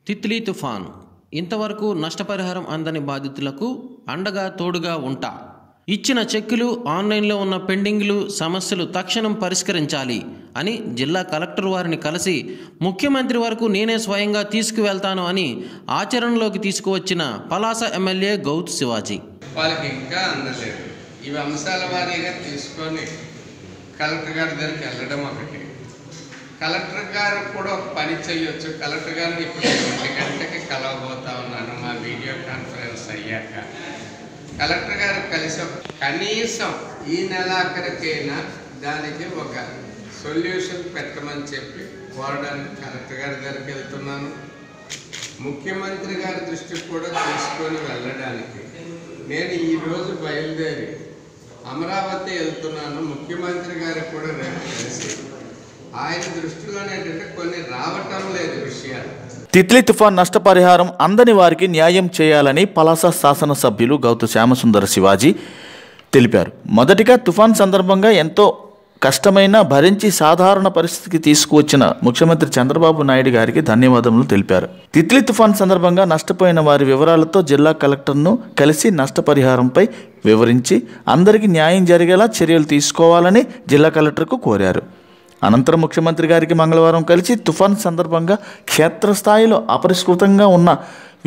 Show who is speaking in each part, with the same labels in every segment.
Speaker 1: తిత్లీ తుఫాన్ ఇంతవరకు నష్టపరిహారం అందని బాధితులకు అండగా తోడుగా ఉంటా. ఇచ్చిన చెక్కులు, ఆన్లైన్లో ఉన్న పెండింగ్లు, సమస్యలు తక్షణం పరిష్కరించాలి అని జిల్లా కలెక్టర్ వారిని కలిసి ముఖ్యమంత్రి వరకు నేనే స్వయంగా తీసుకువెళ్తాను అని ఆచరణలోకి తీసుకువచ్చిన పలాస ఎమ్మెల్యే గౌతు శివాజీ.
Speaker 2: వాళ్ళకి ఇంకా అందలేదు. ఇవి అంశాల వారీగా తీసుకొని కలెక్టర్ గారి దగ్గరికి వెళ్ళడం ఒకటి. కలెక్టర్ గారు కూడా ఒక పని చేయొచ్చు. కలెక్టర్ గారిని ఇప్పుడు 1 గంటకి కలవబోతా ఉన్నాను మా వీడియో కాన్ఫరెన్స్ అయ్యాక. కలెక్టర్ గారు కలిసి కనీసం ఈ నెలాఖరికైనా దానికి ఒక సొల్యూషన్ పెట్టమని చెప్పి కోరడానికి కలెక్టర్ గారి దగ్గరికి వెళ్తున్నాను. ముఖ్యమంత్రి గారి దృష్టికి కూడా తీసుకొని వెళ్ళడానికి నేను ఈరోజు బయలుదేరి అమరావతి వెళ్తున్నాను. ముఖ్యమంత్రి గారికి కూడా నేను కలిసి ఆయన దృష్టిలోనే ఏంటంటే కొన్ని రావటం లేదు విషయాలు.
Speaker 3: తిత్లీ తుఫాన్ నష్టపరిహారం అందని వారికి న్యాయం చేయాలని పలాస శాసనసభ్యులు గౌతు శ్యామసుందర శివాజీ తెలిపారు. మొదటిగా తుఫాన్ సందర్భంగా ఎంతో కష్టమైన భరించి సాధారణ పరిస్థితికి తీసుకువచ్చిన ముఖ్యమంత్రి చంద్రబాబు నాయుడు గారికి ధన్యవాదములు తెలిపారు. తిత్లీ తుఫాన్ సందర్భంగా నష్టపోయిన వారి వివరాలతో జిల్లా కలెక్టర్ను కలిసి నష్టపరిహారంపై వివరించి అందరికీ న్యాయం జరిగేలా చర్యలు తీసుకోవాలని జిల్లా కలెక్టర్కు కోరారు. అనంతరం ముఖ్యమంత్రి గారికి మంగళవారం కలిసి తుఫాన్ సందర్భంగా క్షేత్రస్థాయిలో అపరిష్కృతంగా ఉన్న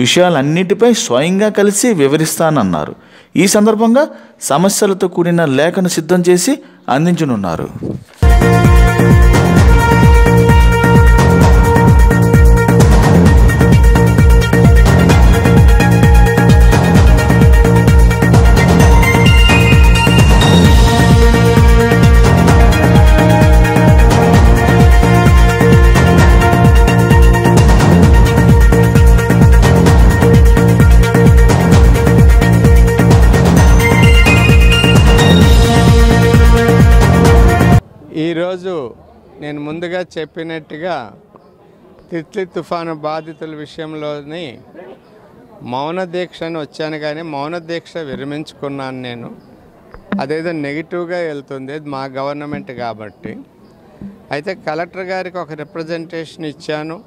Speaker 3: విషయాలన్నిటిపై స్వయంగా కలిసి వివరిస్తానన్నారు. ఈ సందర్భంగా సమస్యలతో కూడిన లేఖను సిద్ధం చేసి అందించనున్నారు.
Speaker 2: ఈరోజు నేను ముందుగా చెప్పినట్టుగా తిత్లీ తుఫాను బాధితుల విషయంలోని మౌన దీక్ష అని వచ్చాను, కానీ మౌన దీక్ష విరమించుకున్నాను. నేను అదేదో నెగిటివ్గా వెళ్తుంది, అది మా గవర్నమెంట్ కాబట్టి. అయితే కలెక్టర్ గారికి ఒక రిప్రజెంటేషన్ ఇచ్చాను.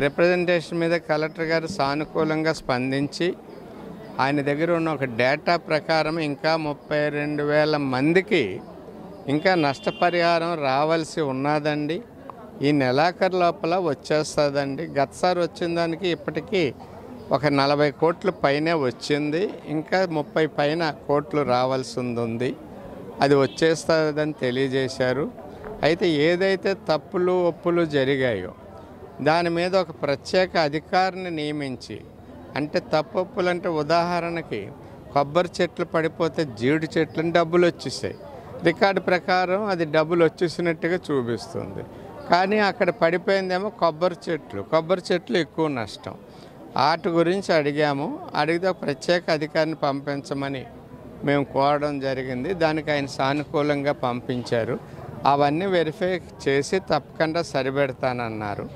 Speaker 2: రిప్రజెంటేషన్ మీద కలెక్టర్ గారు సానుకూలంగా స్పందించి ఆయన దగ్గర ఉన్న ఒక డేటా ప్రకారం ఇంకా 32,000 మందికి ఇంకా నష్టపరిహారం రావాల్సి ఉన్నదండి. ఈ నెలాఖరు లోపల వచ్చేస్తుందండి. గతసారి వచ్చిన దానికి ఇప్పటికీ ఒక 40 కోట్ల పైనే వచ్చింది. ఇంకా 30 పైన కోట్లు రావాల్సి ఉంది. అది వచ్చేస్తుందని తెలియజేశారు. అయితే ఏదైతే తప్పులు ఒప్పులు జరిగాయో దాని మీద ఒక ప్రత్యేక అధికారిని నియమించి, అంటే తప్పొప్పులు అంటే ఉదాహరణకి కొబ్బరి చెట్లు పడిపోతే జీడి చెట్లని డబ్బులు వచ్చేసాయి. రికార్డు ప్రకారం అది డబ్బులు వచ్చేసినట్టుగా చూపిస్తుంది, కానీ అక్కడ పడిపోయిందేమో కొబ్బరి చెట్లు ఎక్కువ నష్టం. వాటి గురించి అడిగాము. అడిగితే ప్రత్యేక అధికారిని పంపించమని మేము కోరడం జరిగింది. దానికి ఆయన సానుకూలంగా పంపించారు. అవన్నీ వెరిఫై చేసి తప్పకుండా సరిపెడతానన్నారు.